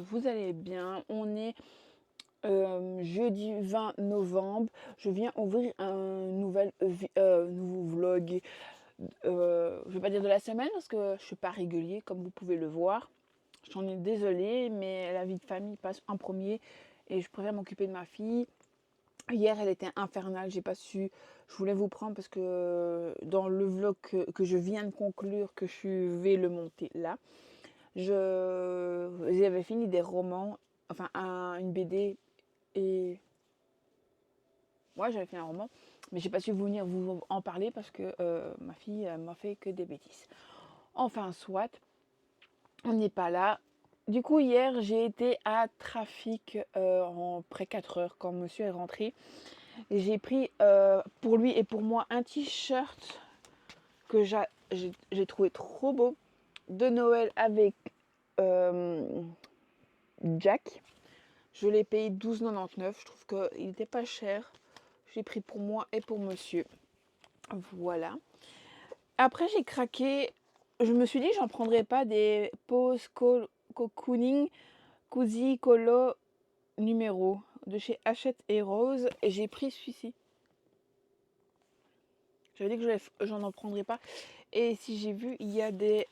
vous allez bien. On est jeudi 20 novembre. Je viens ouvrir un nouveau vlog. Je vais pas dire de la semaine parce que je suis pas régulier comme vous pouvez le voir. J'en ai désolée, mais la vie de famille passe en premier et je préfère m'occuper de ma fille. Hier, elle était infernale, j'ai pas su. Je voulais vous prendre parce que dans le vlog que je viens de conclure, que je vais le monter là, j'avais fini des romans, enfin une BD et moi j'avais fait un roman, mais j'ai pas su venir vous en parler parce que ma fille m'a fait que des bêtises. Enfin, soit, on n'est pas là. Du coup, hier, j'ai été à Trafic en près 4 heures quand monsieur est rentré. Et j'ai pris pour lui et pour moi un t-shirt que j'ai trouvé trop beau de Noël avec euh, Jack. Je l'ai payé 12,99. Je trouve qu'il n'était pas cher. J'ai pris pour moi et pour monsieur. Voilà. Après, j'ai craqué. Je me suis dit, j'en prendrais pas des poses cocooning Cozy Colo numéro de chez Hachette et Rose. Et j'ai pris celui-ci. J'avais dit que j'en en prendrais pas. Et si j'ai vu, il y a des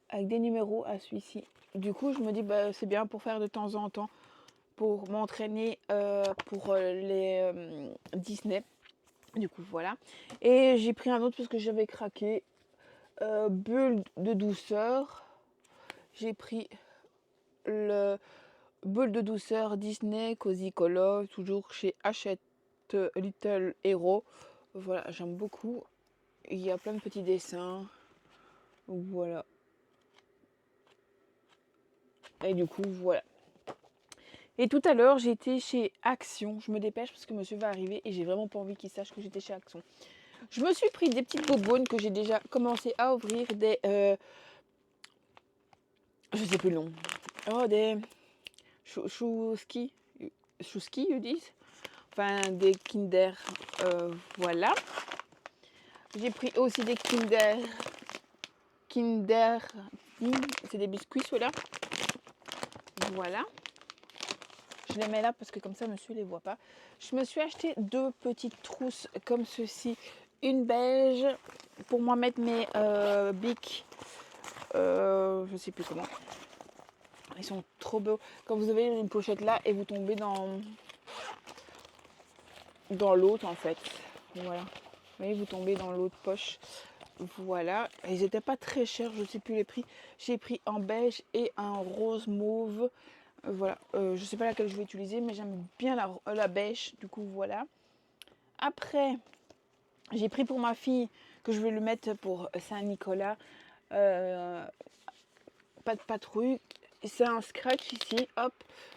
avec des numéros à celui-ci. Du coup, je me dis, bah, c'est bien pour faire de temps en temps, pour m'entraîner pour les Disney. Du coup, voilà. Et j'ai pris un autre parce que j'avais craqué. Bulle de douceur. J'ai pris le bulle de douceur Disney Cozy Color, toujours chez Hachette Little Hero. Voilà, j'aime beaucoup. Il y a plein de petits dessins. Voilà. Et du coup, voilà. Et tout à l'heure, j'étais chez Action. Je me dépêche parce que monsieur va arriver et j'ai vraiment pas envie qu'il sache que j'étais chez Action. Je me suis pris des petites bonbonnes que j'ai déjà commencé à ouvrir. Des. Je sais plus le nom. Oh, des. Chouski. Chouski, ils disent. Enfin, des Kinder. Voilà. J'ai pris aussi des Kinder. Kinder. C'est des biscuits, ceux-là. Voilà. Je les mets là parce que comme ça monsieur les voit pas. Je me suis acheté deux petites trousses comme ceci. Une beige pour moi mettre mes bics. Je sais plus comment. Ils sont trop beaux. Quand vous avez une pochette là et vous tombez dans l'autre en fait. Voilà. Vous voyez, vous tombez dans l'autre poche. Voilà. Ils n'étaient pas très chers, je ne sais plus les prix. J'ai pris un beige et un rose mauve. Voilà, je ne sais pas laquelle je vais utiliser, mais j'aime bien la beige, du coup voilà. Après, j'ai pris pour ma fille, que je vais le mettre pour Saint-Nicolas, pas de patrouille. C'est un scratch ici, hop,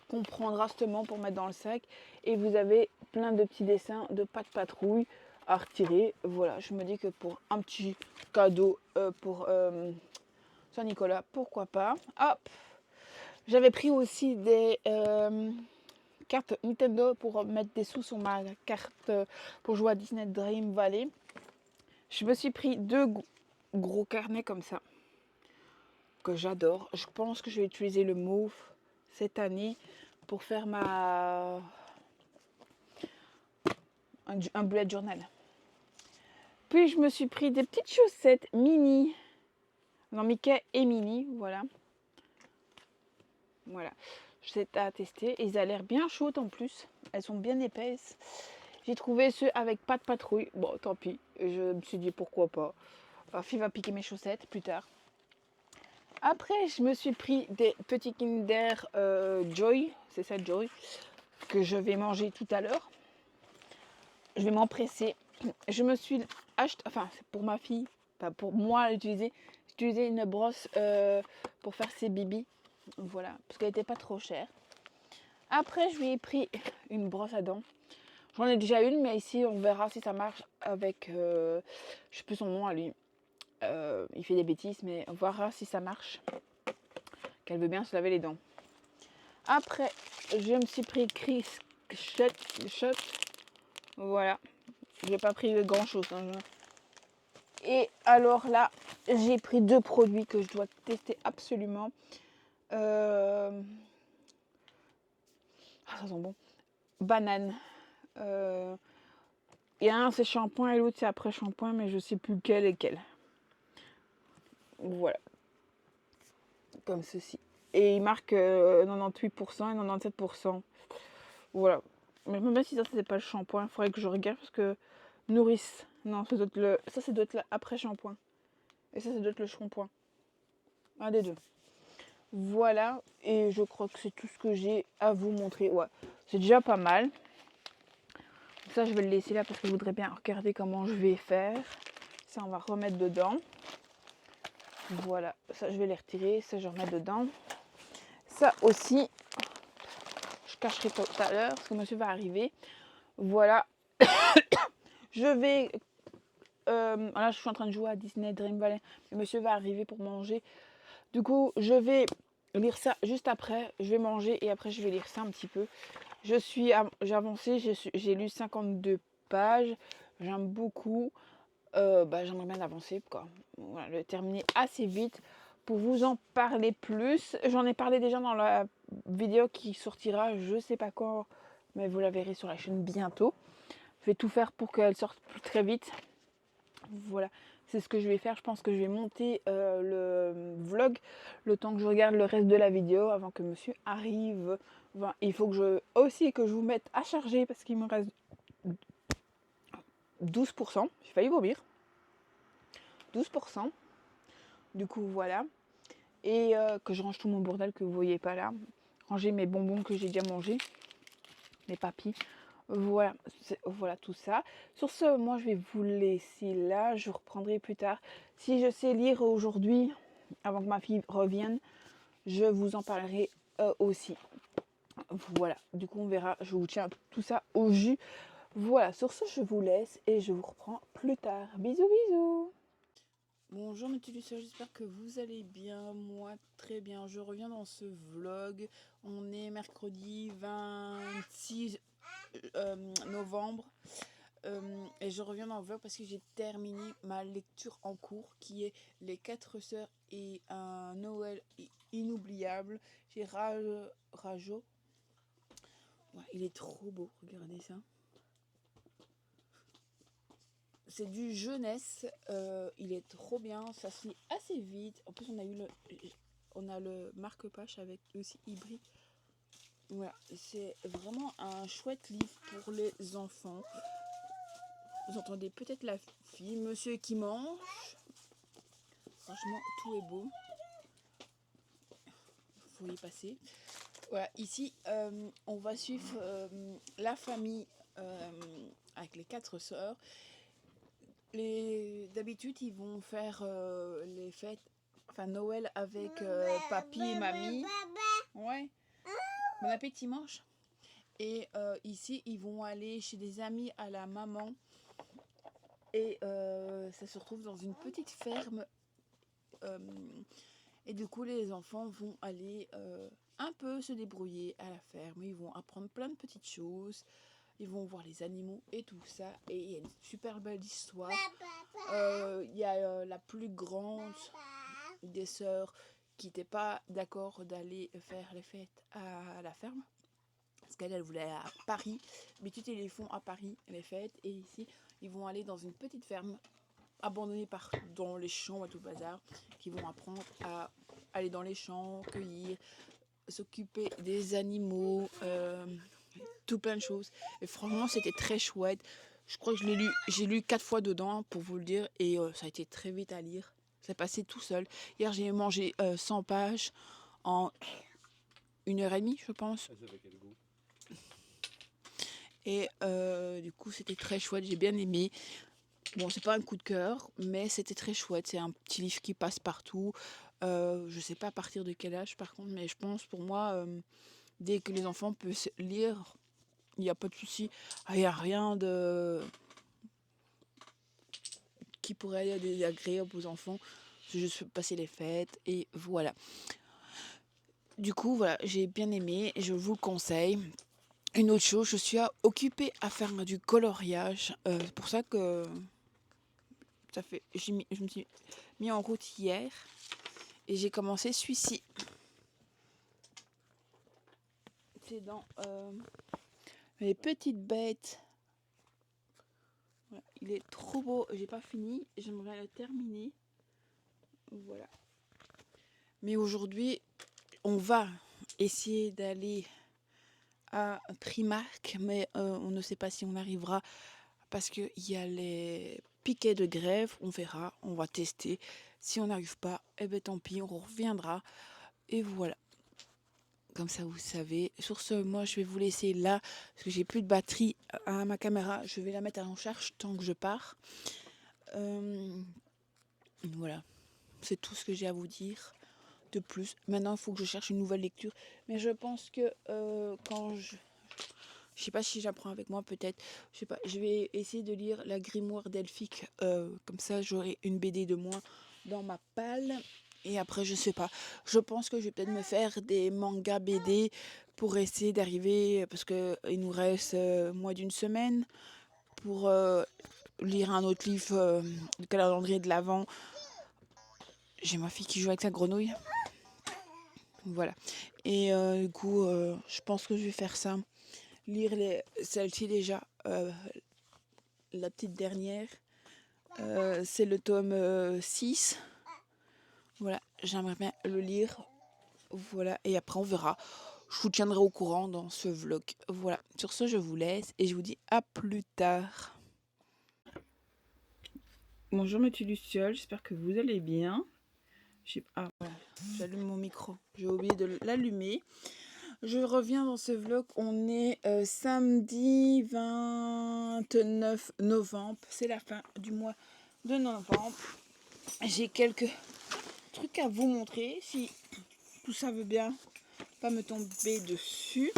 qu'on prendra justement pour mettre dans le sac. Et vous avez plein de petits dessins de pas de patrouille à retirer. Voilà, je me dis que pour un petit cadeau pour Saint-Nicolas, pourquoi pas. Hop, j'avais pris aussi des carte Nintendo pour mettre des sous sur ma carte pour jouer à Disney Dream Valley. Je me suis pris deux gros carnets comme ça que j'adore. Je pense que je vais utiliser le mauve cette année pour faire un bullet journal. Puis je me suis pris des petites chaussettes mini. Non, Mickey et Minnie, voilà. Voilà. C'est à tester. Ils ont l'air bien chaudes en plus. Elles sont bien épaisses. J'ai trouvé ceux avec pas de patrouille. Bon, tant pis. Je me suis dit pourquoi pas. Ma fille va piquer mes chaussettes plus tard. Après, je me suis pris des petits Kinder Joy. C'est ça, Joy. Que je vais manger tout à l'heure. Je vais m'empresser. Je me suis acheté. Enfin, c'est pour ma fille. Pas pour moi l'utiliser. J'ai utilisé une brosse pour faire ses bibis. Voilà. Parce qu'elle n'était pas trop chère. Après, je lui ai pris une brosse à dents. J'en ai déjà une, mais ici, on verra si ça marche avec... je sais plus son nom à lui. Il fait des bêtises, mais on verra si ça marche. Qu'elle veut bien se laver les dents. Après, je me suis pris Chris Shot. Voilà. J'ai pas pris grand chose. Hein. Et alors là, j'ai pris deux produits que je dois tester absolument. Euh... Ah, ça sent bon. Banane. Il y a un c'est shampoing et l'autre c'est après shampoing, mais je sais plus lequel est lequel. Voilà. Comme ceci. Et il marque 98% et 97%. Voilà. Mais même si ça c'est pas le shampoing, il faudrait que je regarde parce que nourrice. Non, ça doit être le après shampoing. Et ça doit être le shampoing. Un des deux. Voilà. Et je crois que c'est tout ce que j'ai à vous montrer. Ouais. C'est déjà pas mal. Ça, je vais le laisser là parce que je voudrais bien regarder comment je vais faire. Ça, on va remettre dedans. Voilà. Ça, je vais les retirer. Ça, je remets dedans. Ça aussi, je cacherai tout à l'heure parce que monsieur va arriver. Voilà. Je vais... là, je suis en train de jouer à Disney Dream Valley. Monsieur va arriver pour manger. Du coup, je vais lire ça juste après. Je vais manger et après, je vais lire ça un petit peu. J'ai avancé. J'ai lu 52 pages. J'aime beaucoup. J'aimerais bien avancer, quoi. Voilà, le terminer assez vite pour vous en parler plus. J'en ai parlé déjà dans la vidéo qui sortira, je sais pas quand, mais vous la verrez sur la chaîne bientôt. Je vais tout faire pour qu'elle sorte très vite. Voilà, c'est ce que je vais faire. Je pense que je vais monter le vlog le temps que je regarde le reste de la vidéo avant que monsieur arrive. Enfin, il faut que je vous mette à charger parce qu'il me reste 12%. J'ai failli vomir. 12%. Du coup, voilà. Et que je range tout mon bordel que vous voyez pas là. Ranger mes bonbons que j'ai déjà mangés. Mes papilles. Voilà, voilà tout ça. Sur ce, moi je vais vous laisser là. Je reprendrai plus tard. Si je sais lire aujourd'hui, avant que ma fille revienne, je vous en parlerai aussi. Voilà, du coup on verra. Je vous tiens tout ça au jus. Voilà, sur ce, je vous laisse et je vous reprends plus tard. Bisous, bisous. Bonjour mes petits j'espère que vous allez bien. Moi très bien, je reviens dans ce vlog. On est mercredi 26 novembre et je reviens dans le vlog parce que j'ai terminé ma lecture en cours qui est Les 4 sœurs et un Noël inoubliable. J'ai Rajo. Ouais, il est trop beau, regardez ça. C'est du jeunesse, il est trop bien, ça se lit assez vite. En plus on a le marque-page avec aussi hybride. Voilà, c'est vraiment un chouette livre pour les enfants. Vous entendez peut-être la fille, monsieur qui mange. Franchement, tout est beau. Faut y passer. Voilà, ici, on va suivre la famille avec les 4 sœurs. D'habitude, ils vont faire les fêtes, enfin Noël avec papy et mamie. Ouais. Bon appétit, mange. Et ici, ils vont aller chez des amis à la maman. Et ça se retrouve dans une petite ferme. Et du coup, les enfants vont aller un peu se débrouiller à la ferme. Ils vont apprendre plein de petites choses. Ils vont voir les animaux et tout ça. Et il y a une super belle histoire. Il y a la plus grande des sœurs qui n'était pas d'accord d'aller faire les fêtes à la ferme. Parce qu'elle voulait aller à Paris. Mais ils les font à Paris, les fêtes. Et ici, ils vont aller dans une petite ferme abandonnée dans les champs et tout le bazar. Qui vont apprendre à aller dans les champs, cueillir, s'occuper des animaux, tout plein de choses. Et franchement, c'était très chouette. Je crois que j'ai lu 4 fois dedans pour vous le dire. Et ça a été très vite à lire. C'est passé tout seul. Hier, j'ai mangé 100 pages en 1h30, je pense. Et du coup, c'était très chouette. J'ai bien aimé. Bon, c'est pas un coup de cœur, mais c'était très chouette. C'est un petit livre qui passe partout. Je sais pas à partir de quel âge, par contre, mais je pense pour moi, dès que les enfants peuvent lire, il n'y a pas de souci. Il n'y a rien qui pourrait être désagréable aux enfants. C'est juste passer les fêtes et voilà. Du coup, voilà, j'ai bien aimé et je vous le conseille. Une autre chose, je suis occupée à faire du coloriage. C'est pour ça que je me suis mis en route hier et j'ai commencé celui-ci. c'est dans les petites bêtes. Voilà, il est trop beau, j'ai pas fini, j'aimerais le terminer. Voilà. Mais aujourd'hui, on va essayer d'aller à Primark, mais on ne sait pas si on arrivera parce qu'il y a les piquets de grève. On verra, on va tester. Si on n'arrive pas, eh ben tant pis, on reviendra. Et voilà. Comme ça, vous savez. Sur ce, moi, je vais vous laisser là parce que j'ai plus de batterie à ma caméra. Je vais la mettre en charge tant que je pars. Voilà. C'est tout ce que j'ai à vous dire de plus. Maintenant, il faut que je cherche une nouvelle lecture. Mais je pense que quand je sais pas si j'apprends avec moi, peut-être. Je sais pas. Je vais essayer de lire La Grimoire d'Elphick. Comme ça, j'aurai une BD de moins dans ma palle. Et après, je sais pas. Je pense que je vais peut-être me faire des mangas BD pour essayer d'arriver. Parce qu'il nous reste moins d'une semaine pour lire un autre livre, le calendrier de l'Avent. J'ai ma fille qui joue avec sa grenouille. Voilà. Et du coup, je pense que je vais faire ça. Lire celle-ci déjà. La petite dernière. C'est le tome 6. Voilà. J'aimerais bien le lire. Voilà. Et après, on verra. Je vous tiendrai au courant dans ce vlog. Voilà. Sur ce, je vous laisse et je vous dis à plus tard. Bonjour mes petits lucioles. J'espère que vous allez bien. Ah, voilà. J'allume mon micro. J'ai oublié de l'allumer. Je reviens dans ce vlog, on est samedi 29 novembre, c'est la fin du mois de novembre. J'ai quelques trucs à vous montrer, si tout ça veut bien pas me tomber dessus.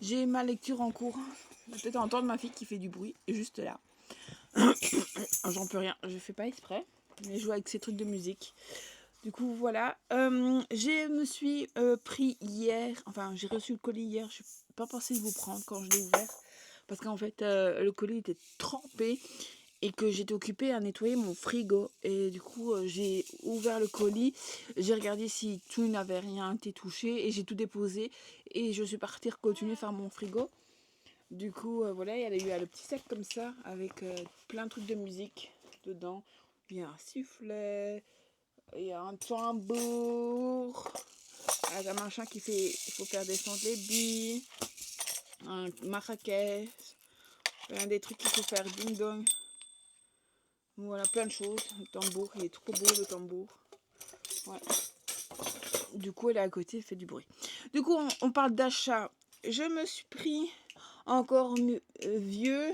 J'ai ma lecture en cours, vous allez peut-être entendre ma fille qui fait du bruit, juste là. J'en peux rien, je fais pas exprès, mais je joue avec ces trucs de musique. Du coup, voilà. Je me suis pris hier, enfin, j'ai reçu le colis hier. Je n'ai pas pensé vous prendre quand je l'ai ouvert. Parce qu'en fait, le colis était trempé et que j'étais occupée à nettoyer mon frigo. Et du coup, j'ai ouvert le colis. J'ai regardé si tout n'avait rien été touché et j'ai tout déposé. Et je suis partie continuer à faire mon frigo. Du coup, voilà, il y a eu le petit sac comme ça avec plein de trucs de musique dedans. Il y a un sifflet. Il y a un tambour, un machin qui fait, il faut faire descendre les billes, un marrakech, plein des trucs qu'il faut faire ding dong. Voilà, plein de choses. Le tambour, il est trop beau le tambour. Ouais. Du coup, elle est à côté, elle fait du bruit. Du coup, on parle d'achat. Je me suis pris encore vieux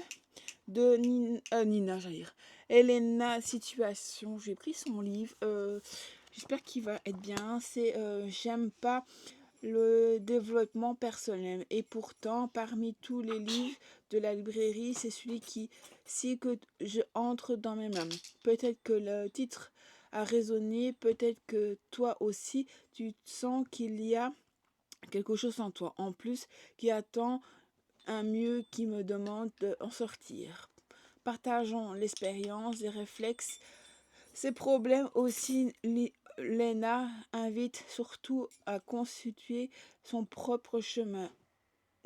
de Nina, j'allais dire. Elena Situation. J'ai pris son livre. J'espère qu'il va être bien. C'est J'aime pas le développement personnel. Et pourtant, parmi tous les livres de la librairie, c'est celui qui, si que je entre dans mes mains. Peut-être que le titre a résonné. Peut-être que toi aussi, tu sens qu'il y a quelque chose en toi. En plus, qui attend un mieux qui me demande d'en sortir. Partageons l'expérience, les réflexes, ces problèmes aussi. Lena invite surtout à constituer son propre chemin.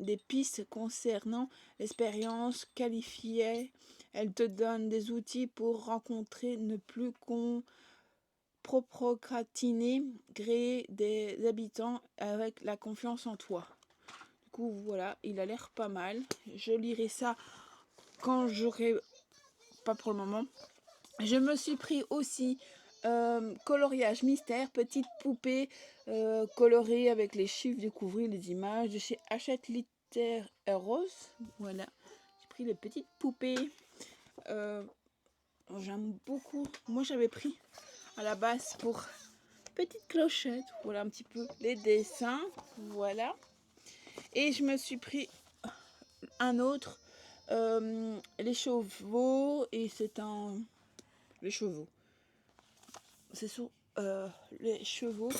Des pistes concernant l'expérience qualifiée. Elle te donne des outils pour rencontrer, ne plus procrastiner, créer des habitants avec la confiance en toi. Du coup, voilà, il a l'air pas mal. Je lirai ça quand j'aurai, pas pour le moment. Je me suis pris aussi coloriage mystère, petite poupée colorée avec les chiffres, découvrir les images de chez Hachette Littéraire Rose. Voilà, j'ai pris les petites poupées. J'aime beaucoup. Moi, j'avais pris à la base pour petite clochette. Voilà un petit peu les dessins. Voilà. Et je me suis pris un autre, les chevaux, et c'est un... Les chevaux. C'est sur les chevaux.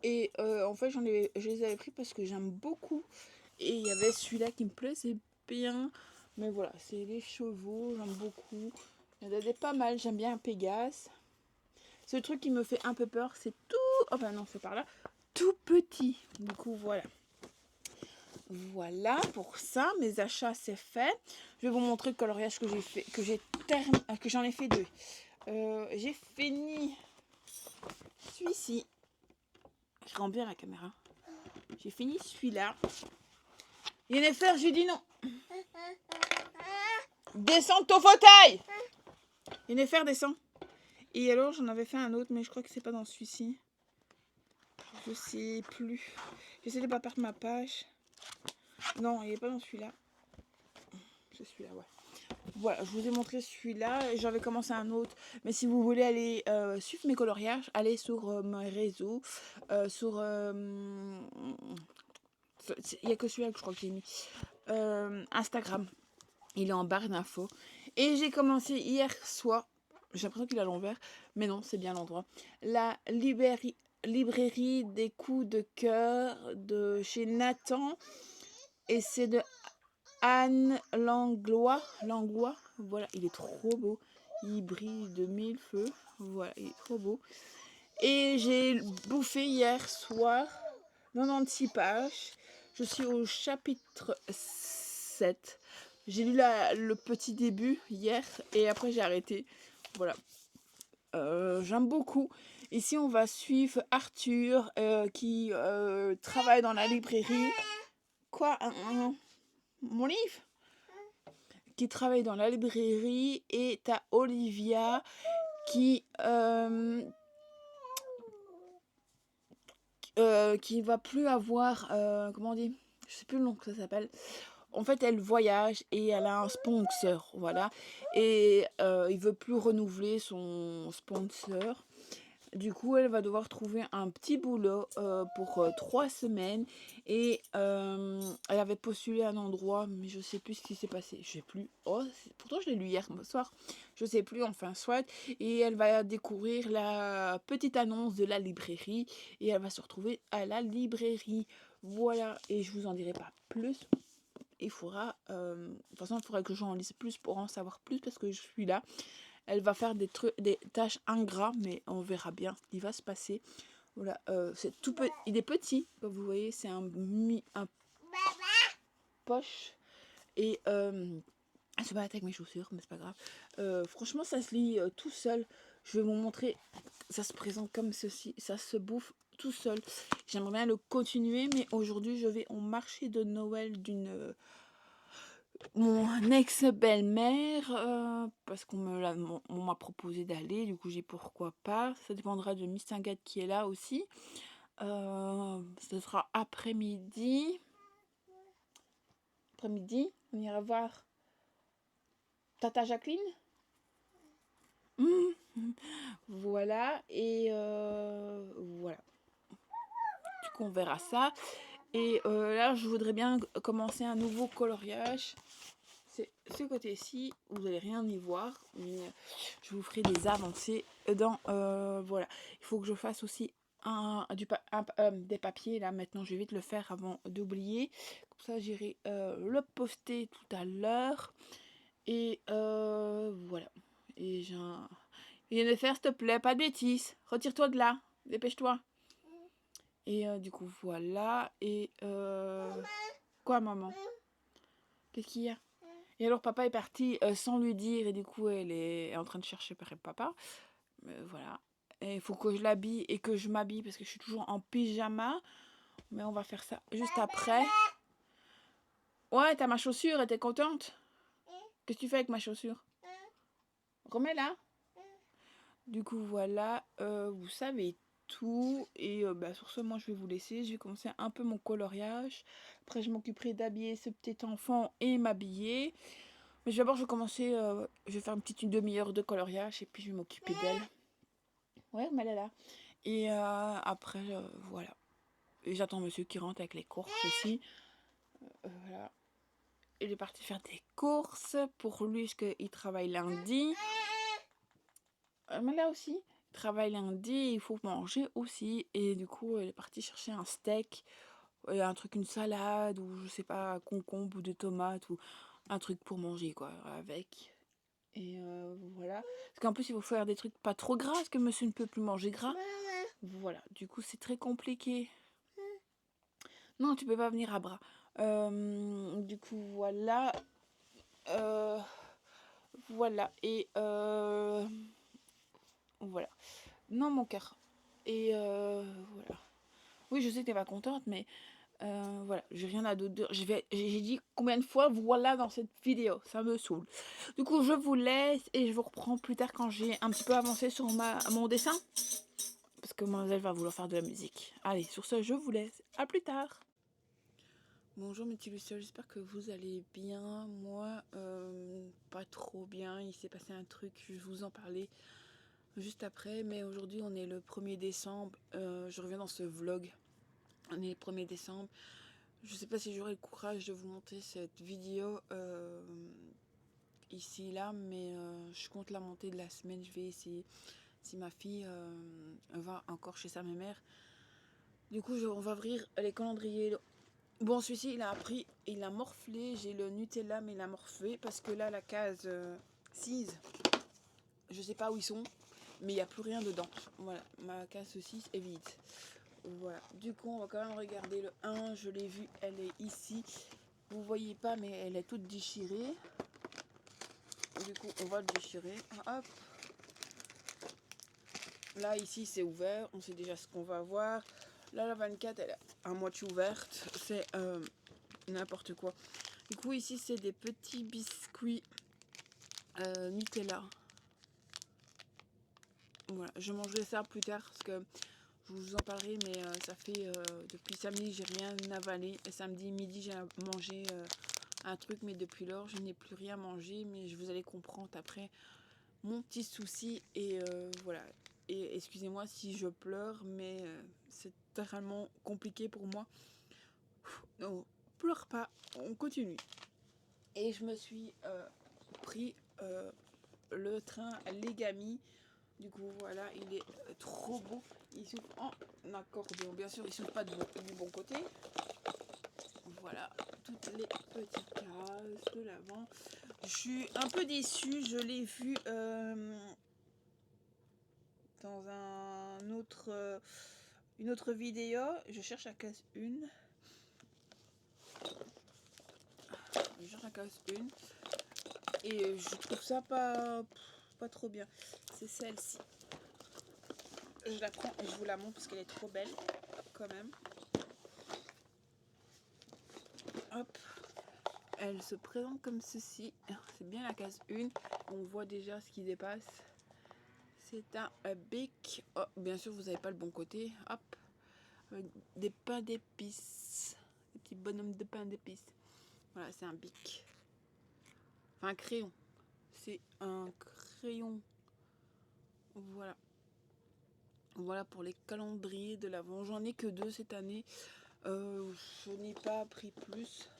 Et en fait, je les avais pris parce que j'aime beaucoup. Et il y avait celui-là qui me plaisait bien. Mais voilà, c'est les chevaux, j'aime beaucoup. Il y en a des pas mal, j'aime bien Pégase. Ce truc qui me fait un peu peur, c'est tout... Oh ben non, c'est par là. Tout petit. Du coup, voilà. Voilà pour ça, mes achats c'est fait. Je vais vous montrer le coloriage que j'ai fait, que j'en ai fait deux. J'ai fini celui-ci. Je rends bien la caméra. J'ai fini celui-là. Yennefer, j'ai dit non. Descends de ton fauteuil. Yennefer, descends. Et alors j'en avais fait un autre, mais je crois que c'est pas dans celui-ci. Je sais plus. J'essaie de pas perdre ma page. Non, il est pas dans celui-là. C'est celui-là, ouais. Voilà, je vous ai montré celui-là. J'avais commencé un autre. Mais si vous voulez aller suivre mes coloriages, allez sur mes réseaux. Il n'y a que celui-là que je crois que j'ai mis. Instagram. Il est en barre d'infos. Et j'ai commencé hier soir. J'ai l'impression qu'il est à l'envers. Mais non, c'est bien l'endroit. La librairie des coups de cœur de chez Nathan. Et c'est de Anne Langlois. Voilà, il est trop beau. Il brille de mille feux. Voilà, il est trop beau. Et j'ai bouffé hier soir 96 pages. Je suis au chapitre 7. J'ai lu le petit début hier et après j'ai arrêté. Voilà. J'aime beaucoup. Ici, on va suivre Arthur qui travaille dans la librairie. Quoi? Mon livre? Qui travaille dans la librairie. Et t'as Olivia qui va plus avoir... comment on dit? Je sais plus le nom que ça s'appelle. En fait, elle voyage et elle a un sponsor, voilà. Et il veut plus renouveler son sponsor. Du coup, elle va devoir trouver un petit boulot pour 3 semaines. Et elle avait postulé à un endroit, mais je sais plus ce qui s'est passé. Je sais plus. Oh, pourtant, je l'ai lu hier soir. Je sais plus, enfin, soit. Et elle va découvrir la petite annonce de la librairie. Et elle va se retrouver à la librairie. Voilà. Et je vous en dirai pas plus. Il faudra, de toute façon, il faudra que j'en lise plus pour en savoir plus parce que je suis là. Elle va faire des tâches ingrats, mais on verra bien ce qui va se passer. Voilà, c'est tout petit. Il est petit, comme vous voyez, c'est un poche. Et elle se bat avec mes chaussures, mais c'est pas grave. Franchement, ça se lit tout seul. Je vais vous montrer. Ça se présente comme ceci. Ça se bouffe tout seul. J'aimerais bien le continuer, mais aujourd'hui, je vais au marché de Noël d'une mon ex-belle-mère parce qu'on m'a proposé d'aller, du coup j'ai pourquoi pas. Ça dépendra de Miss Tinguette qui est là aussi. Ce sera après-midi. On ira voir Tata Jacqueline. Voilà, et voilà. Du coup on verra ça. Et là je voudrais bien commencer un nouveau coloriage. C'est ce côté-ci, vous n'allez rien y voir, mais je vous ferai des avancées dans... voilà, il faut que je fasse aussi des papiers, là maintenant je vais vite le faire avant d'oublier. Comme ça j'irai le poster tout à l'heure. Et voilà. Et j'ai un... Yennefer, s'il te plaît, pas de bêtises, retire-toi de là, dépêche-toi. Et du coup voilà, et... Quoi maman? Qu'est-ce qu'il y a? Et alors papa est parti sans lui dire et du coup elle est en train de chercher papa. Voilà. Et il faut que je l'habille et que je m'habille parce que je suis toujours en pyjama. Mais on va faire ça juste après. Ouais, t'as ma chaussure et t'es contente? Qu'est-ce que tu fais avec ma chaussure? Remets-la. Du coup voilà, vous savez tout. Et sur ce, moi je vais vous laisser. Je vais commencer un peu mon coloriage. Après je m'occuperai d'habiller ce petit enfant et m'habiller. Mais d'abord, je vais commencer, je vais faire une demi-heure de coloriage et puis je vais m'occuper d'elle. Ouais, mais elle est là. Et après, voilà. Et j'attends monsieur qui rentre avec les courses aussi. Voilà. Il est parti faire des courses pour lui parce qu'il travaille lundi. Mais là aussi, il travaille lundi, il faut manger aussi. Et du coup, il est parti chercher un steak, un truc, une salade ou je sais pas, concombre ou des tomates ou un truc pour manger quoi, avec. Et voilà. Parce qu'en plus, il faut faire des trucs pas trop gras, parce que monsieur ne peut plus manger gras. Voilà. Du coup, c'est très compliqué. Non, tu peux pas venir à bras. Du coup, voilà. Voilà. Et voilà. Non, mon cœur. Et voilà. Oui, je sais que t'es pas contente, mais voilà, j'ai rien à d'autre dire. J'ai dit combien de fois voilà dans cette vidéo, ça me saoule. Du coup, je vous laisse et je vous reprends plus tard quand j'ai un petit peu avancé sur mon dessin. Parce que mademoiselle va vouloir faire de la musique. Allez, sur ce, je vous laisse. À plus tard. Bonjour mes petits lucioles, j'espère que vous allez bien. Moi, pas trop bien. Il s'est passé un truc, je vais vous en parler juste après. Mais aujourd'hui, on est le 1er décembre. Je reviens dans ce vlog. On est le 1er décembre. Je sais pas si j'aurai le courage de vous monter cette vidéo ici là, mais je compte la monter de la semaine. Je vais essayer si ma fille va encore chez sa mère. Du coup, on va ouvrir les calendriers. Bon, celui-ci, il a appris, il a morflé. J'ai le Nutella, mais il a morflé parce que là, la case 6, je sais pas où ils sont, mais il n'y a plus rien dedans. Voilà, ma case 6 est vide. Voilà, du coup, on va quand même regarder le 1. Je l'ai vu, elle est ici. Vous voyez pas, mais elle est toute déchirée. Du coup, on va le déchirer. Hop. Là, ici, c'est ouvert. On sait déjà ce qu'on va voir. Là, la 24, elle est à moitié ouverte. C'est n'importe quoi. Du coup, ici, c'est des petits biscuits Nutella. Voilà, je mangerai ça plus tard parce que je vous en parlerai, mais ça fait depuis samedi, j'ai rien avalé. Et samedi midi, j'ai mangé un truc, mais depuis lors, je n'ai plus rien mangé. Mais vous allez comprendre après mon petit souci. Et voilà. Et excusez-moi si je pleure, mais c'est totalement compliqué pour moi. Non, pleure pas, on continue. Et je me suis pris le train Legami. Du coup, voilà, il est trop beau. Il s'ouvre en accordéon. Bien sûr, il s'ouvre pas du bon côté. Voilà, toutes les petites cases de l'avant. Je suis un peu déçue. Je l'ai vu dans une autre vidéo. Je cherche la case 1. Je cherche la case 1. Et je trouve ça pas trop bien. C'est celle-ci. Je la prends et je vous la montre parce qu'elle est trop belle quand même. Hop. Elle se présente comme ceci. C'est bien la case 1. On voit déjà ce qui dépasse. C'est un bic. Oh, bien sûr, vous n'avez pas le bon côté. Hop. Avec des pains d'épices. Des petits bonhommes de pain d'épices. Voilà, c'est un bic. Enfin, un crayon. C'est un crayon. Voilà. Voilà pour les calendriers de l'Avent. J'en ai que 2 cette année. Je n'ai pas pris plus.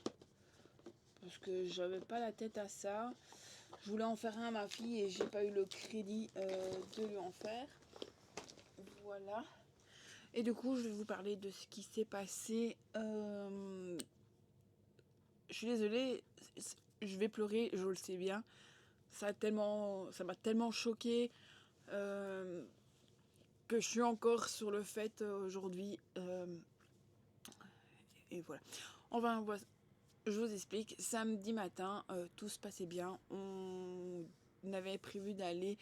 Parce que j'avais pas la tête à ça. Je voulais en faire un à ma fille et j'ai pas eu le crédit de lui en faire. Voilà. Et du coup, je vais vous parler de ce qui s'est passé. Je suis désolée, je vais pleurer, je le sais bien. Ça m'a tellement choquée que je suis encore sur le fait aujourd'hui. Et voilà. Je vous explique. Samedi matin, tout se passait bien. On avait prévu d'aller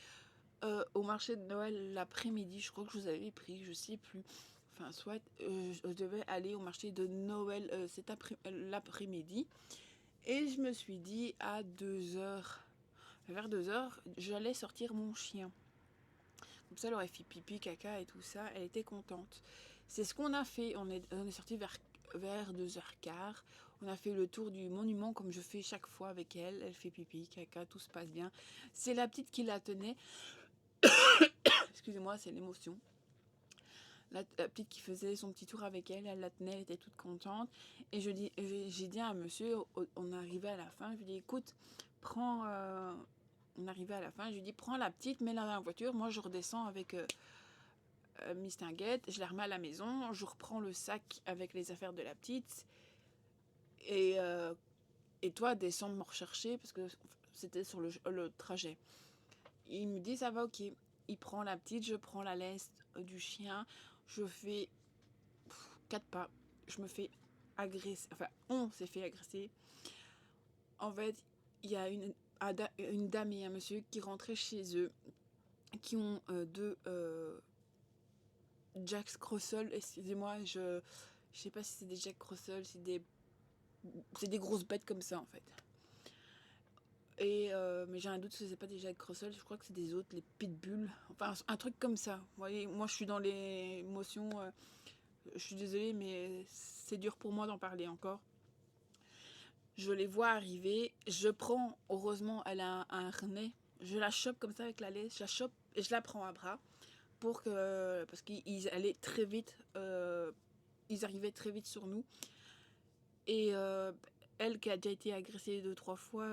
au marché de Noël l'après-midi. Je crois que je vous avais pris, je sais plus. Enfin, soit je devais aller au marché de Noël l'après-midi. Et je me suis dit à 2h, vers 2h, j'allais sortir mon chien. Comme ça, elle aurait fait pipi, caca et tout ça. Elle était contente. C'est ce qu'on a fait. On est sorti vers 2h15. On a fait le tour du monument comme je fais chaque fois avec elle. Elle fait pipi, caca, tout se passe bien. C'est la petite qui la tenait. Excusez-moi, c'est l'émotion. La petite qui faisait son petit tour avec elle, elle la tenait, elle était toute contente. Et j'ai dit à monsieur, on arrivait à la fin, je lui ai dit, écoute, on arrivait à la fin, je lui ai dit, prends la petite, mets-la dans la voiture, moi je redescends avec Miss Tinguette, je la remets à la maison, je reprends le sac avec les affaires de la petite. Et toi, descends me rechercher, parce que c'était sur le trajet. Et il me dit, ça va, ok. Il prend la petite, je prends la laisse du chien, je fais 4 pas, je me fais agresser, enfin on s'est fait agresser. En fait, il y a une dame et un monsieur qui rentraient chez eux, qui ont deux Jack Russell, excusez-moi, je sais pas si c'est des Jack Russell, c'est des grosses bêtes comme ça en fait. Et mais j'ai un doute que c'est pas des Jack Russell, je crois que c'est des autres, les Pitbull, enfin un truc comme ça. Vous voyez, moi je suis dans les émotions, je suis désolée mais c'est dur pour moi d'en parler encore. Je les vois arriver, je prends, heureusement elle a un harnais, je la chope comme ça avec la laisse, je la chope et je la prends à bras parce qu'ils allaient très vite, ils arrivaient très vite sur nous. Et elle qui a déjà été agressée 2-3 fois,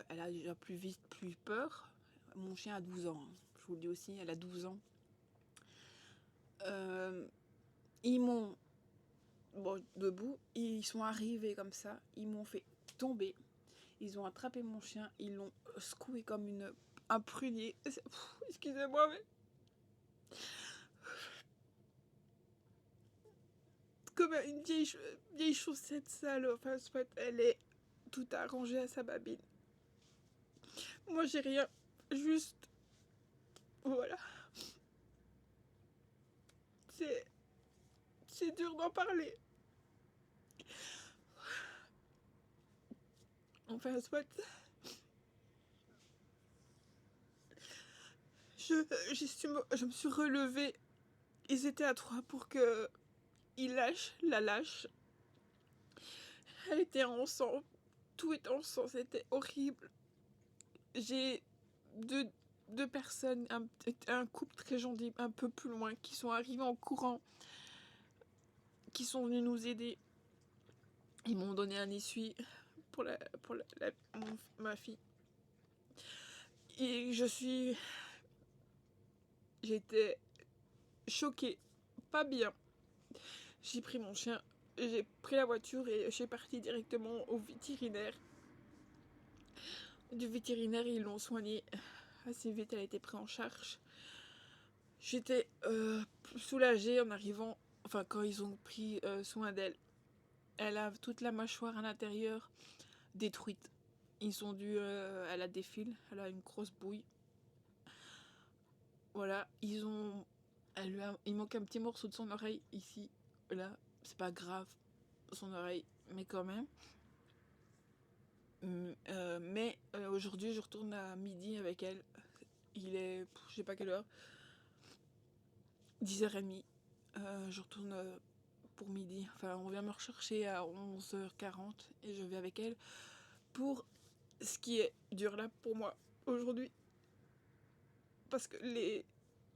elle a déjà plus vite, plus peur. Mon chien a 12 ans, hein. Je vous le dis aussi, elle a 12 ans. Ils m'ont debout, ils sont arrivés comme ça, ils m'ont fait tomber. Ils ont attrapé mon chien, ils l'ont secoué comme un prunier. Excusez-moi, mais comme une vieille chaussette sale. Enfin, soit elle est tout arrangée à sa babine. Moi, j'ai rien. Juste. Voilà. C'est dur d'en parler. Enfin, soit. Je me suis relevée. Ils étaient à 3 pour que il la lâche. Elle était en sang. Tout était en sang. C'était horrible. J'ai deux personnes, un couple très gentil, un peu plus loin, qui sont arrivés en courant, qui sont venus nous aider. Ils m'ont donné un essuie pour ma fille. Et j'étais choquée, pas bien. J'ai pris mon chien, j'ai pris la voiture et je suis partie directement au vétérinaire. Du vétérinaire, ils l'ont soignée assez vite, elle a été prise en charge. J'étais soulagée en arrivant, enfin quand ils ont pris soin d'elle. Elle a toute la mâchoire à l'intérieur détruite. Ils ont dû, elle a des fils, elle a une grosse bouille. Voilà, il manque un petit morceau de son oreille ici, là, c'est pas grave, son oreille, mais quand même. Mais aujourd'hui, je retourne à midi avec elle. Il est, je sais pas quelle heure, 10h30. Je retourne pour midi. Enfin, on vient me rechercher à 11h40 et je vais avec elle pour ce qui est dur là pour moi aujourd'hui. Parce que les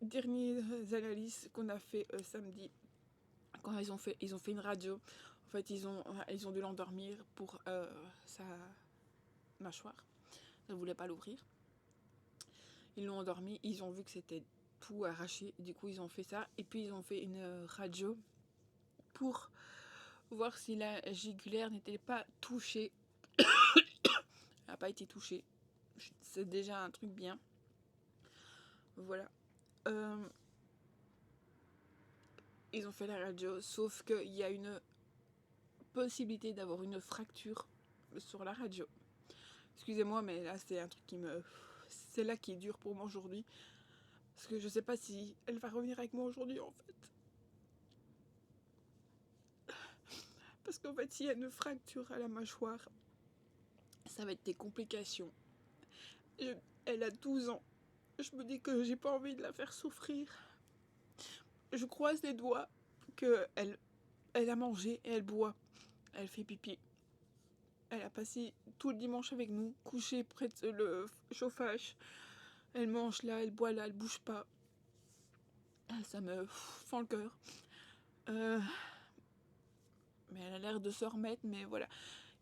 dernières analyses qu'on a fait samedi, quand ils ont fait une radio, en fait, ils ont dû l'endormir pour sa mâchoire. Elle voulait pas l'ouvrir. Ils l'ont endormi, ils ont vu que c'était tout arraché. Du coup, ils ont fait ça. Et puis, ils ont fait une radio pour voir si la jugulaire n'était pas touchée. Elle n'a pas été touchée. C'est déjà un truc bien. Voilà. Ils ont fait la radio, sauf qu'il y a une possibilité d'avoir une fracture sur la radio. Excusez-moi, mais là, c'est un truc c'est là qui est dur pour moi aujourd'hui. Parce que je sais pas si elle va revenir avec moi aujourd'hui, en fait. Parce qu'en fait, s'il y a une fracture à la mâchoire, ça va être des complications. Elle a 12 ans. Je me dis que j'ai pas envie de la faire souffrir. Je croise les doigts qu'elle a mangé et elle boit. Elle fait pipi. Elle a passé tout le dimanche avec nous, couchée près de le chauffage. Elle mange là, elle boit là, elle bouge pas. Ça me fend le cœur. Mais elle a l'air de se remettre, mais voilà.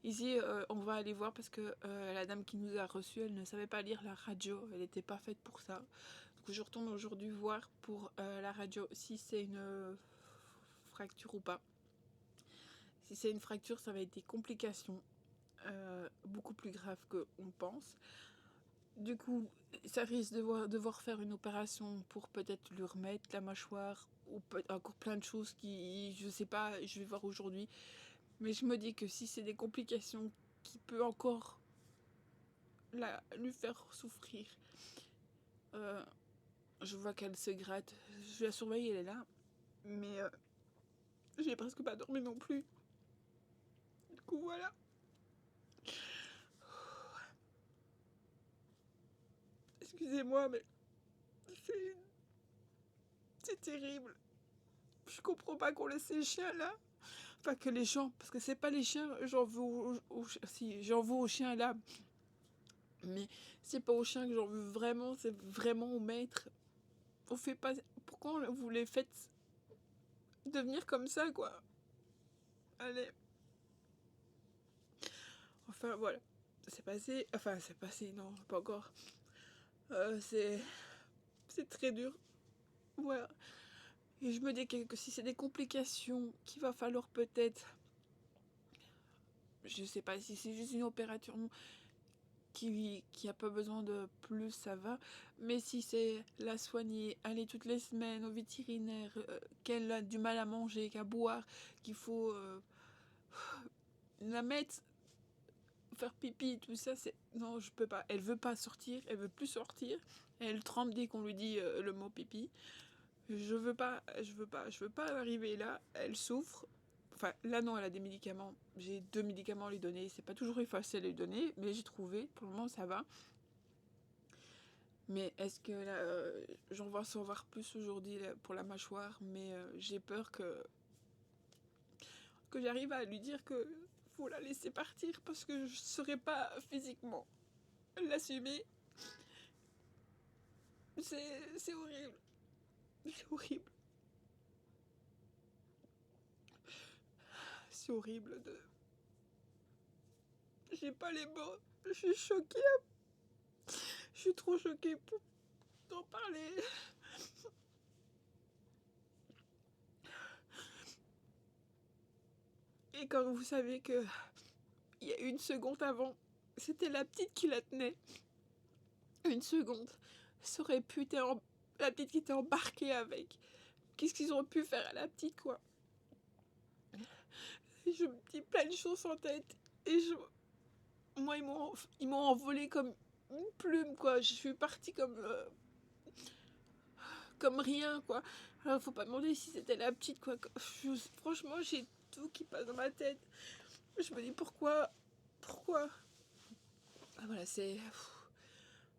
Ici, on va aller voir parce que la dame qui nous a reçus, elle ne savait pas lire la radio. Elle n'était pas faite pour ça. Donc je retourne aujourd'hui voir pour la radio si c'est une fracture ou pas. Si c'est une fracture, ça va être des complications beaucoup plus graves qu'on pense. Du coup, ça risque de devoir faire une opération pour peut-être lui remettre la mâchoire ou encore plein de choses qui, je sais pas, je vais voir aujourd'hui. Mais je me dis que si c'est des complications qui peut encore lui faire souffrir, je vois qu'elle se gratte. Je la surveille, elle est là. Mais j'ai presque pas dormi non plus. Du coup, voilà. Excusez-moi, mais c'est terrible. Je comprends pas qu'on laisse ces chiens là. Enfin, que les gens, parce que c'est pas les chiens, j'en veux si, j'en veux aux chiens là. Mais c'est pas aux chiens que j'en veux vraiment, c'est vraiment au maître. On fait pas. Pourquoi vous les faites devenir comme ça, quoi? Allez. Enfin, voilà. C'est passé. Enfin, c'est passé, non, pas encore. C'est. C'est très dur. Voilà. Et je me dis que si c'est des complications qu'il va falloir peut-être. Je sais pas si c'est juste une opération qui a pas besoin de plus, ça va. Mais si c'est la soigner, aller toutes les semaines au vétérinaire, qu'elle a du mal à manger, qu'à boire, qu'il faut la mettre, faire pipi, tout ça, c'est. Non, je peux pas. Elle veut pas sortir, elle veut plus sortir. Elle tremble dès qu'on lui dit le mot pipi. Je veux pas arriver là. Elle souffre. Enfin, là, non, elle a des médicaments. J'ai 2 médicaments à lui donner. C'est pas toujours facile à lui donner, mais j'ai trouvé. Pour le moment, ça va. Mais est-ce que là, j'en vais s'en voir plus aujourd'hui pour la mâchoire, mais j'ai peur que j'arrive à lui dire que faut la laisser partir parce que je ne saurais pas physiquement l'assumer. C'est horrible. C'est horrible. C'est horrible de. J'ai pas les mots. Je suis choquée. Je suis trop choquée pour en parler. Et quand vous savez que il y a une seconde avant, c'était la petite qui la tenait. Une seconde. Ça aurait pu être la petite qui était embarquée avec. Qu'est-ce qu'ils ont pu faire à la petite, quoi? Et je me dis plein de choses en tête. Et moi, ils m'ont envolé comme une plume, quoi. Je suis partie comme rien, quoi. Alors, faut pas demander si c'était la petite, quoi. Franchement, j'ai tout qui passe dans ma tête. Je me dis pourquoi. Ah, voilà, c'est.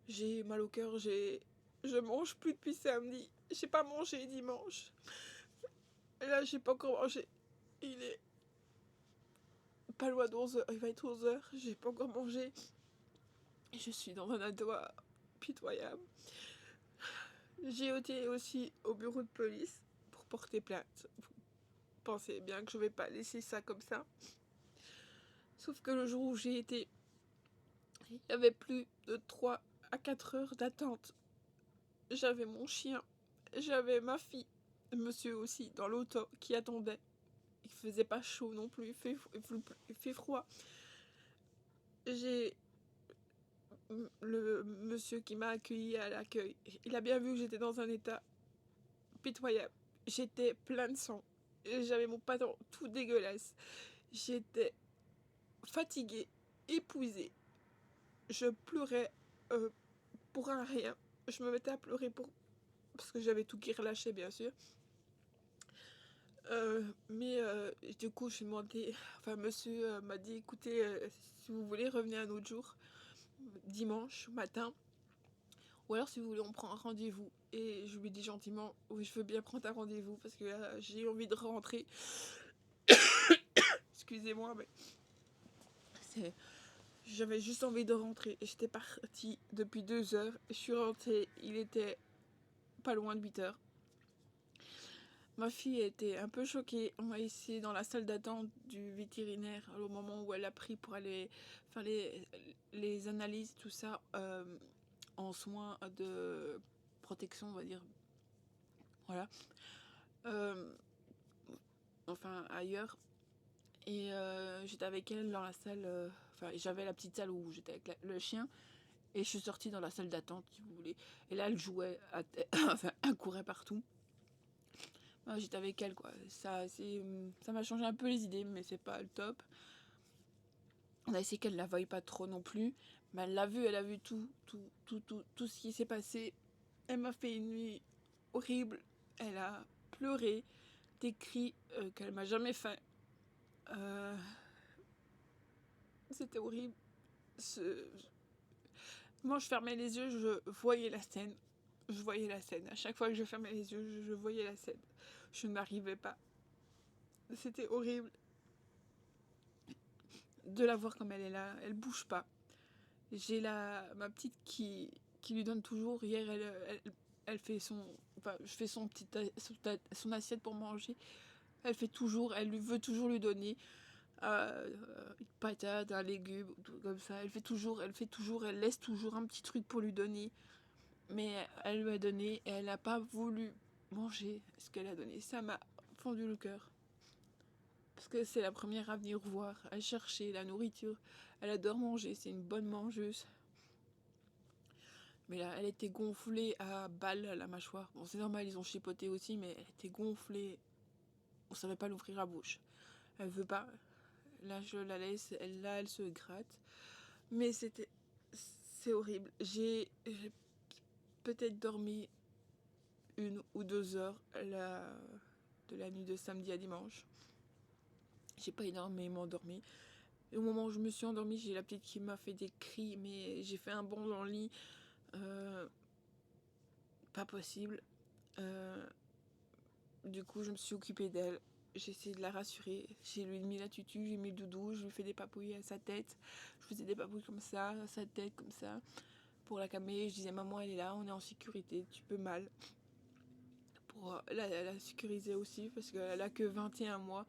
J'ai mal au cœur, je mange plus depuis samedi. J'ai pas mangé dimanche. Et là, j'ai pas encore mangé. Il est pas loin de 11h. Il va être 11h. J'ai pas encore mangé. Et je suis dans un état pitoyable. J'ai été aussi au bureau de police pour porter plainte. Vous pensez bien que je vais pas laisser ça comme ça. Sauf que le jour où j'ai été, il y avait plus de 3 à 4 heures d'attente. J'avais mon chien, j'avais ma fille, monsieur aussi dans l'auto qui attendait. Il faisait pas chaud non plus, il fait froid. J'ai le monsieur qui m'a accueilli à l'accueil. Il a bien vu que j'étais dans un état pitoyable. J'étais plein de sang. J'avais mon pantalon tout dégueulasse. J'étais fatiguée, épuisée. Je pleurais pour un rien. Je me mettais à pleurer parce que j'avais tout qui relâchait, bien sûr. Mais du coup, je suis demandé. Enfin, monsieur m'a dit écoutez, si vous voulez, revenez un autre jour, dimanche matin. Ou alors, si vous voulez, on prend un rendez-vous. Et je lui dis gentiment oui, je veux bien prendre un rendez-vous parce que j'ai envie de rentrer. Excusez-moi, mais j'avais juste envie de rentrer. Et j'étais partie depuis 2 heures. Je suis rentrée, il était pas loin de 8 heures. Ma fille était un peu choquée. On m'a essayé dans la salle d'attente du vétérinaire au moment où elle a pris pour aller faire les analyses, tout ça, en soins de protection, on va dire. Voilà. Enfin, ailleurs. Et j'étais avec elle dans la salle. Enfin, j'avais la petite salle où j'étais avec le chien. Et je suis sortie dans la salle d'attente, si vous voulez. Et là, elle jouait, enfin, elle courait partout. J'étais avec elle, quoi. Ça m'a changé un peu les idées, mais c'est pas le top. On a essayé qu'elle la veuille pas trop non plus. Mais elle l'a vu, elle a vu tout ce qui s'est passé. Elle m'a fait une nuit horrible. Elle a pleuré, des cris qu'elle m'a jamais fait. C'était horrible. Moi, je fermais les yeux, je voyais la scène. Je voyais la scène. À chaque fois que je fermais les yeux, je voyais la scène. Je n'arrivais pas. C'était horrible de la voir comme elle est là. Elle bouge pas. J'ai ma petite qui lui donne toujours. Hier, elle fait je fais son assiette pour manger. Elle fait toujours, elle lui veut toujours lui donner une patate, un légume, tout comme ça. Elle fait toujours, elle laisse toujours un petit truc pour lui donner. Mais elle lui a donné et elle n'a pas voulu manger ce qu'elle a donné. Ça m'a fendu le cœur. Parce que c'est la première à venir voir, à chercher la nourriture. Elle adore manger, c'est une bonne mangeuse. Mais là, elle était gonflée à balles, la mâchoire. Bon, c'est normal, ils ont chipoté aussi, mais elle était gonflée. On savait pas l'ouvrir la bouche. Elle veut pas. Là, je la laisse, elle se gratte. Mais c'est horrible. J'ai peut-être dormi 1 ou 2 heures de la nuit de samedi à dimanche. J'ai pas énormément dormi. Et au moment où je me suis endormie, j'ai la petite qui m'a fait des cris, mais j'ai fait un bond dans le lit. Pas possible. Du coup, je me suis occupée d'elle. J'ai essayé de la rassurer. J'ai lui mis la tutu, j'ai mis le doudou, je lui fais des papouilles à sa tête. Je faisais des papouilles comme ça, à sa tête, comme ça. Pour la calmer, je disais, maman, elle est là, on est en sécurité, tu peux mal. Pour la sécuriser aussi, parce qu'elle a que 21 mois.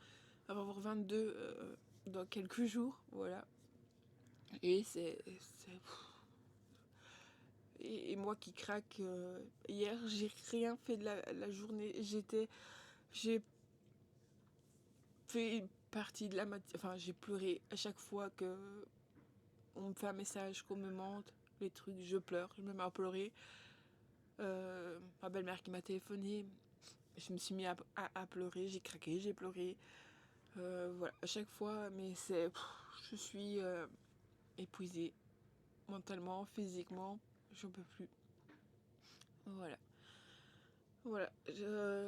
Elle va avoir 22 dans quelques jours, voilà. Et et moi qui craque, hier, j'ai rien fait de la journée. J'ai fait une partie de la matinée. Enfin, j'ai pleuré à chaque fois que on me fait un message, qu'on me mente, les trucs, je pleure, je me mets à pleurer. Ma belle-mère qui m'a téléphoné, je me suis mis à pleurer, j'ai craqué, j'ai pleuré. Voilà, à chaque fois, mais je suis épuisée mentalement, physiquement, j'en peux plus. Voilà. Voilà,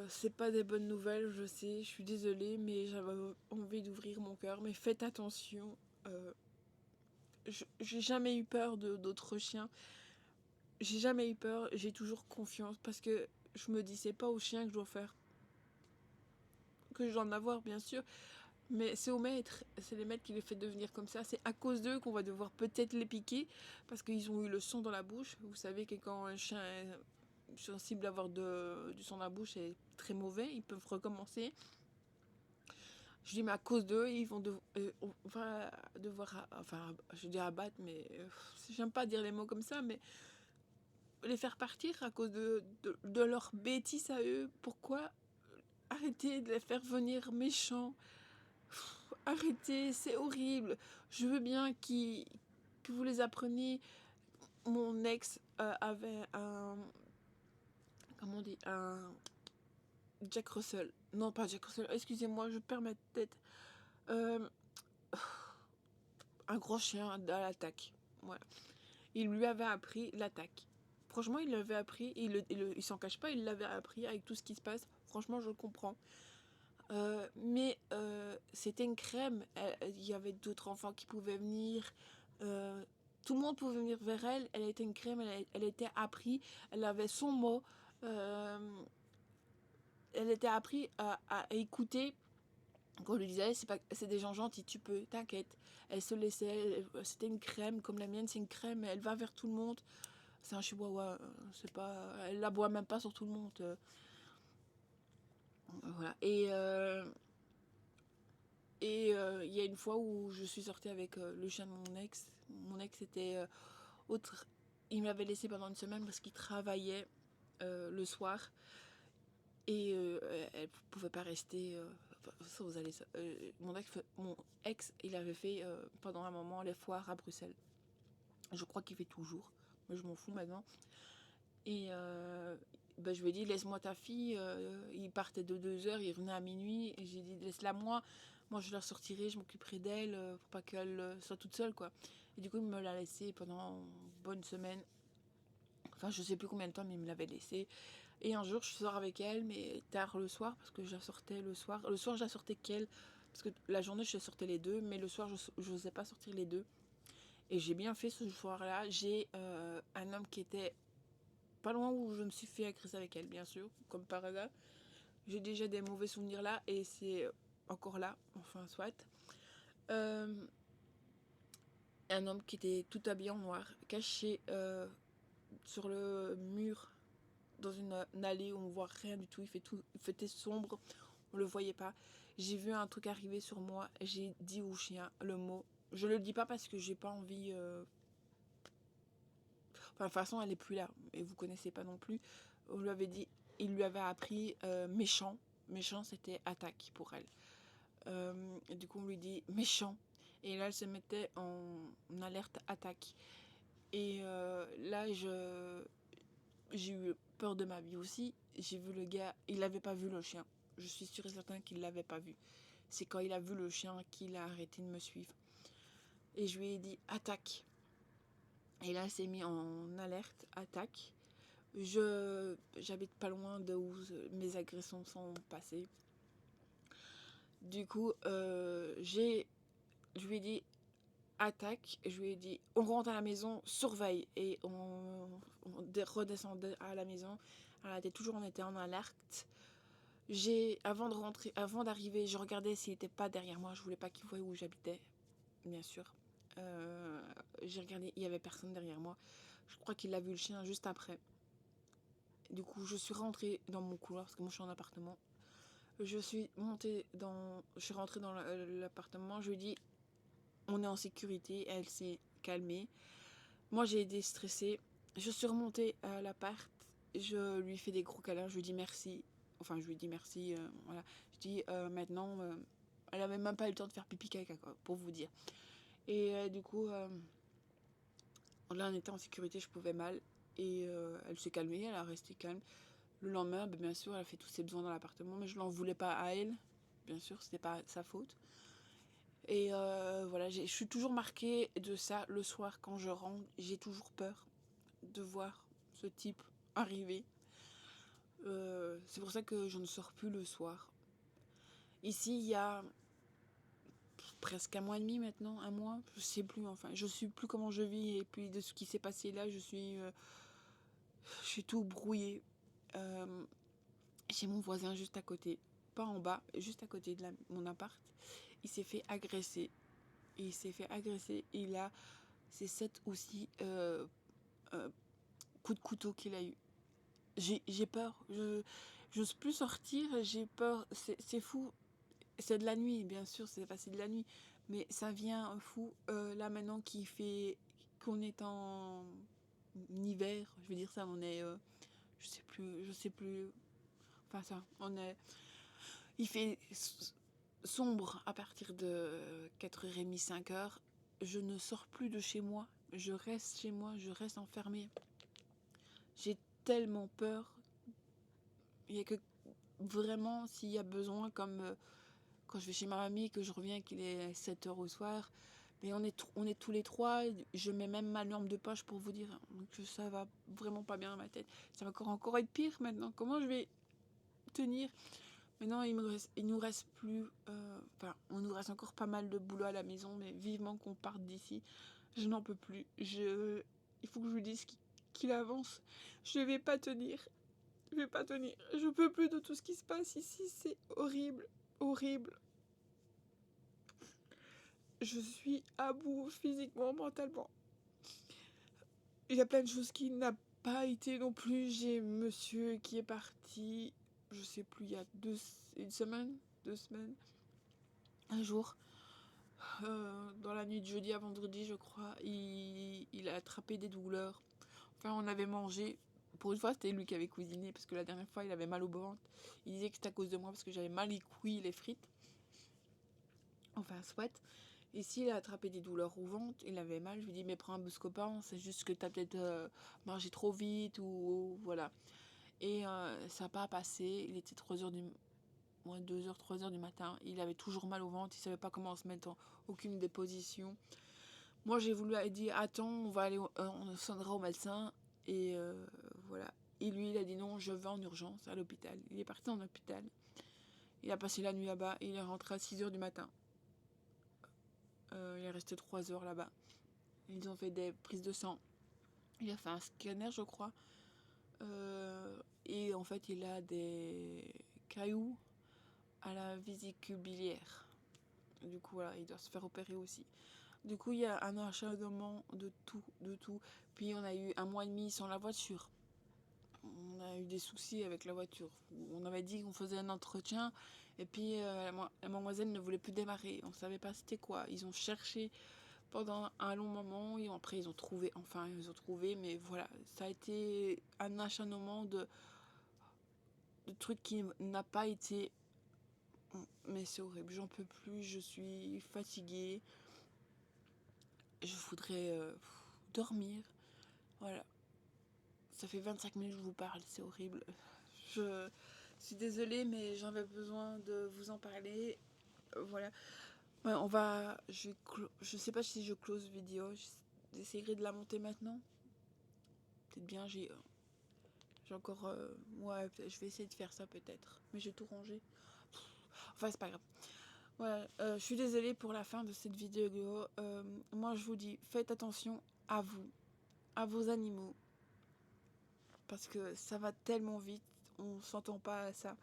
c'est pas des bonnes nouvelles, je sais, je suis désolée, mais j'avais envie d'ouvrir mon cœur. Mais faites attention, j'ai jamais eu peur d'autres chiens. J'ai jamais eu peur, j'ai toujours confiance parce que je me dis, c'est pas aux chiens que je dois faire, que je dois en avoir, bien sûr, mais c'est aux maîtres, c'est les maîtres qui les fait devenir comme ça. C'est à cause d'eux qu'on va devoir peut-être les piquer parce qu'ils ont eu le sang dans la bouche. Vous savez que quand un chien est sensible à avoir du sang dans la bouche, c'est très mauvais, ils peuvent recommencer. Je dis, mais à cause d'eux, on va devoir, enfin, je dis abattre, mais j'aime pas dire les mots comme ça, mais les faire partir à cause de leur bêtises à eux. Pourquoi arrêter de les faire venir méchants? Arrêtez, c'est horrible. Je veux bien que vous les appreniez. Mon ex avait comment on dit, un Jack Russell. Non, pas Jack Russell, excusez-moi, je perds ma tête. Euh, un gros chien à l'attaque. Voilà. Il lui avait appris l'attaque. Franchement, il l'avait appris, il s'en cache pas, il l'avait appris avec tout ce qui se passe. Franchement, je le comprends. Mais c'était une crème. Il y avait d'autres enfants qui pouvaient venir. Tout le monde pouvait venir vers elle. Elle était une crème, elle était appris. Elle avait son mot. Elle était appris à écouter. Quand on lui disait, c'est des gens gentils, tu peux, t'inquiète. Elle se laissait, c'était une crème comme la mienne, c'est une crème, elle va vers tout le monde. C'est un chihuahua, c'est pas, elle la boit même pas sur tout le monde. Voilà. Et il y a une fois où je suis sortie avec le chien de mon ex. Mon ex était autre. Il m'avait laissé pendant une semaine parce qu'il travaillait le soir. Et elle pouvait pas rester. Ça, vous allez. Mon ex, il avait fait pendant un moment les foires à Bruxelles. Je crois qu'il fait toujours. Mais je m'en fous maintenant. Et ben, je lui ai dit, laisse-moi ta fille. Il partait de 2 heures, il revenait à minuit. Et j'ai dit, laisse-la moi. Moi, je la sortirai, je m'occuperai d'elle pour pas qu'elle soit toute seule, quoi. Et du coup, il me l'a laissée pendant une bonne semaine. Enfin, je sais plus combien de temps, mais il me l'avait laissée. Et un jour, je sors avec elle, mais tard le soir, parce que je la sortais le soir. Le soir, je la sortais qu'elle. Parce que la journée, je sortais les deux, mais le soir, je n'osais pas sortir les deux. Et j'ai bien fait ce soir-là. J'ai un homme qui était pas loin où je me suis fait agresser avec elle, bien sûr, comme par hasard. J'ai déjà des mauvais souvenirs là, et c'est encore là, enfin, soit. Euh, un homme qui était tout habillé en noir, caché sur le mur dans une allée où on voit rien du tout, il faisait sombre, on le voyait pas. J'ai vu un truc arriver sur moi, j'ai dit au chien le mot. Je le dis pas parce que j'ai pas envie. Enfin, de toute façon, elle est plus là et vous connaissez pas non plus. On lui avait dit, il lui avait appris méchant. Méchant, c'était attaque pour elle. Et du coup, on lui dit méchant. Et là, elle se mettait en alerte attaque. Et là, j'ai eu peur de ma vie aussi. J'ai vu le gars, il n'avait pas vu le chien. Je suis sûre et certain qu'il ne l'avait pas vu. C'est quand il a vu le chien qu'il a arrêté de me suivre. Et je lui ai dit attaque. Et là, il s'est mis en alerte attaque. J'habite pas loin de où mes agressions sont passées. Du coup, je lui ai dit attaque. Je lui ai dit on rentre à la maison, surveille. Et on redescendait à la maison. On était en alerte. Avant d'arriver, je regardais s'il n'était pas derrière moi. Je voulais pas qu'il voie où j'habitais, bien sûr. J'ai regardé, il n'y avait personne derrière moi. Je crois qu'il a vu le chien juste après. Du coup, je suis rentrée dans mon couloir parce que moi je suis en appartement. Je suis rentrée dans l'appartement. Je lui ai dit, on est en sécurité. Elle s'est calmée. Moi, j'ai été stressée. Je suis remontée à l'appart. Je lui fais des gros câlins. Je lui dis merci. Enfin, je lui dis merci. Voilà. Je dis maintenant, elle avait même pas eu le temps de faire pipi caca, quoi, pour vous dire. Et du coup, là, on était en sécurité. Je pouvais mal. Et elle s'est calmée. Elle a resté calme. Le lendemain, bien sûr, elle a fait tous ses besoins dans l'appartement, mais je n'en voulais pas à elle. Bien sûr, c'était pas sa faute. Et voilà, je suis toujours marquée de ça le soir quand je rentre. J'ai toujours peur de voir ce type arriver. C'est pour ça que je ne sors plus le soir. Ici, il y a presque un mois et demi maintenant, un mois, je sais plus, enfin, je sais plus comment je vis. Et puis de ce qui s'est passé là, je suis tout brouillée. Euh, J'ai mon voisin juste à côté, pas en bas, juste à côté de mon appart. Il s'est fait agresser. Il s'est fait agresser. Il a ses 7 ou 6 coups de couteau qu'il a eu. J'ai peur. Je n'ose plus sortir. J'ai peur. C'est fou. C'est de la nuit, bien sûr. C'est facile de la nuit. Mais ça vient fou. Là maintenant qu'on est en hiver. Je veux dire ça. On est. Je sais plus. Je sais plus. Enfin ça. Il fait sombre à partir de 4h30, 5h. Je ne sors plus de chez moi. Je reste chez moi. Je reste enfermée. J'ai tellement peur. Il y a que vraiment, s'il y a besoin, comme quand je vais chez ma mamie, que je reviens, qu'il est 7h au soir, mais on est tous les trois. Je mets même ma lampe de poche pour vous dire. Donc ça va vraiment pas bien dans ma tête. Ça va encore être pire maintenant. Comment je vais tenir? Maintenant, il nous reste plus. Enfin, on nous reste encore pas mal de boulot à la maison, mais vivement qu'on parte d'ici. Je n'en peux plus. Il faut que je lui dise qu'il avance. Je vais pas tenir. Je vais pas tenir. Je peux plus de tout ce qui se passe ici. C'est horrible. Horrible. Je suis à bout physiquement, mentalement. Il y a plein de choses qui n'ont pas été non plus. J'ai monsieur qui est parti, je sais plus, il y a une semaine, 2 semaines, un jour. Dans la nuit de jeudi à vendredi, je crois, il a attrapé des douleurs. Enfin, on avait mangé. Pour une fois, c'était lui qui avait cuisiné, parce que la dernière fois, il avait mal au ventre. Il disait que c'était à cause de moi, parce que j'avais mal cuit les frites. Enfin, soit. Ici, il a attrapé des douleurs au ventre, il avait mal. Je lui ai dit, mais prends un Buscopan, c'est juste que t'as peut-être mangé trop vite, ou voilà. Et ça n'a pas passé. Il était 3h moins 2h, 3h du matin. Il avait toujours mal au ventre. Il ne savait pas comment se mettre en aucune des positions. Moi, j'ai voulu dire, attends, on sonnera au médecin. Et voilà. Et lui, il a dit non, je vais en urgence à l'hôpital. Il est parti en hôpital. Il a passé la nuit là-bas. Il est rentré à 6h du matin. Il est resté 3 heures là-bas. Ils ont fait des prises de sang. Il a fait un scanner, je crois. Et en fait, il a des cailloux à la vésicule biliaire. Du coup, voilà, il doit se faire opérer aussi. Du coup, il y a un acharnement de tout. Puis, on a eu 1 mois et demi sans la voiture. On a eu des soucis avec la voiture. On avait dit qu'on faisait un entretien. Et puis, la mademoiselle ne voulait plus démarrer. On ne savait pas c'était quoi. Ils ont cherché pendant un long moment. Et après, ils ont trouvé. Enfin, ils ont trouvé. Mais voilà, ça a été un acharnement de trucs qui n'a pas été... Mais c'est horrible. J'en peux plus. Je suis fatiguée. Je voudrais dormir. Voilà. Ça fait 25 minutes que je vous parle, c'est horrible. Je suis désolée, mais j'avais besoin de vous en parler. Voilà. Ouais, je sais pas si je close vidéo. J'essaierai de la monter maintenant. Peut-être bien, j'ai encore... ouais, je vais essayer de faire ça peut-être. Mais j'ai tout rangé. Enfin, c'est pas grave. Ouais, je suis désolée pour la fin de cette vidéo. Moi, je vous dis, faites attention à vous, à vos animaux. Parce que ça va tellement vite, on s'entend pas à ça.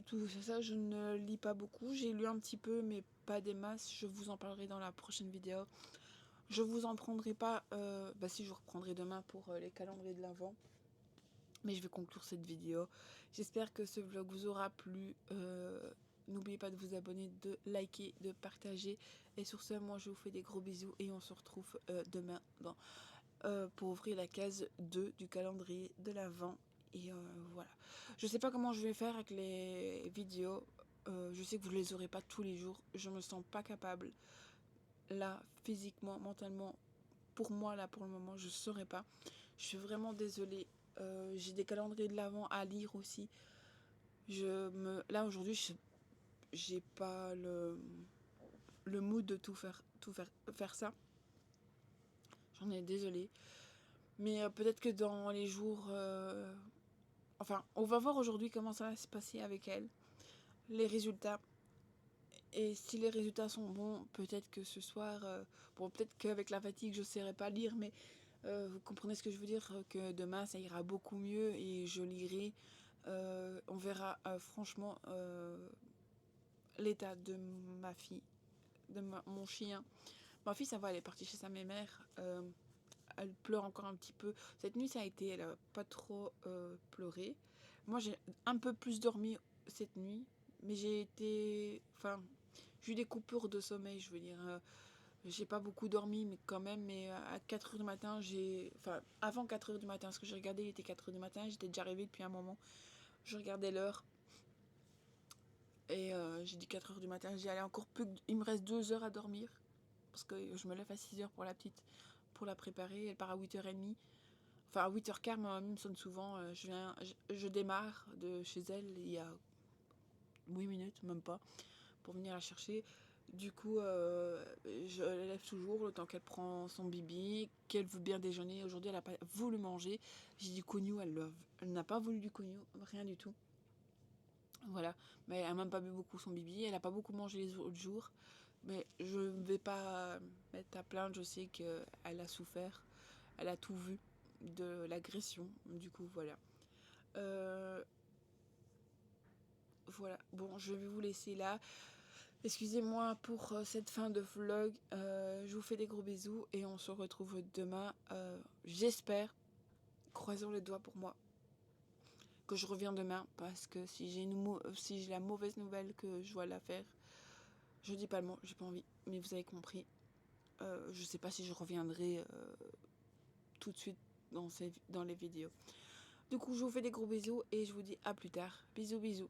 Tout ça, je ne lis pas beaucoup. J'ai lu un petit peu, mais pas des masses. Je vous en parlerai dans la prochaine vidéo. Je vous en prendrai pas... si, je reprendrai demain pour les calendriers de l'Avent. Mais je vais conclure cette vidéo. J'espère que ce vlog vous aura plu. N'oubliez pas de vous abonner, de liker, de partager. Et sur ce, moi, je vous fais des gros bisous. Et on se retrouve demain pour ouvrir la case 2 du calendrier de l'Avent. Et voilà. Je sais pas comment je vais faire avec les vidéos. Je sais que vous les aurez pas tous les jours. Je me sens pas capable. Là, physiquement, mentalement, pour moi, là, pour le moment, je saurais pas. Je suis vraiment désolée. J'ai des calendriers de l'Avent à lire aussi. Là, aujourd'hui, j'ai pas le mood de faire ça. J'en ai désolée. Mais peut-être que dans les jours... Enfin, on va voir aujourd'hui comment ça va se passer avec elle. Les résultats. Et si les résultats sont bons, peut-être que ce soir... peut-être qu'avec la fatigue, je ne saurais pas lire. Mais vous comprenez ce que je veux dire, que demain, ça ira beaucoup mieux. Et je lirai. On verra franchement l'état de ma fille. Mon chien. Ma fille, ça va, elle est partie chez sa mère. Elle pleure encore un petit peu. Cette nuit, ça a été, elle a pas trop pleuré. Moi, j'ai un peu plus dormi cette nuit, mais j'ai eu des coupures de sommeil, je veux dire. J'ai pas beaucoup dormi, mais quand même, mais à 4h du matin, avant 4h du matin, parce que j'ai regardé, il était 4h du matin, j'étais déjà réveillée depuis un moment. Je regardais l'heure, et j'ai dit 4h du matin, j'ai dit, allez, encore plus, il me reste 2 heures à dormir, parce que je me lève à 6h pour la petite, pour la préparer, elle part à 8h30. Enfin, à 8h15, ma mamie me sonne souvent. Je démarre de chez elle il y a 8 minutes, même pas, pour venir la chercher. Du coup, je la lève toujours le temps qu'elle prend son bibi, qu'elle veut bien déjeuner. Aujourd'hui, elle n'a pas voulu manger. J'ai dit cognou, elle n'a pas voulu du cognou, rien du tout. Voilà, mais elle n'a même pas bu beaucoup son bibi. Elle n'a pas beaucoup mangé les autres jours. Mais je ne vais pas mettre à plaindre, je sais qu'elle a souffert. Elle a tout vu de l'agression. Du coup, voilà. Voilà, bon, je vais vous laisser là. Excusez-moi pour cette fin de vlog. Je vous fais des gros bisous et on se retrouve demain. J'espère, croisons les doigts pour moi, que je reviens demain. Parce que si j'ai la mauvaise nouvelle que je dois la faire, je dis pas le mot, j'ai pas envie. Mais vous avez compris. Je sais pas si je reviendrai tout de suite dans les vidéos. Du coup, je vous fais des gros bisous et je vous dis à plus tard. Bisous, bisous.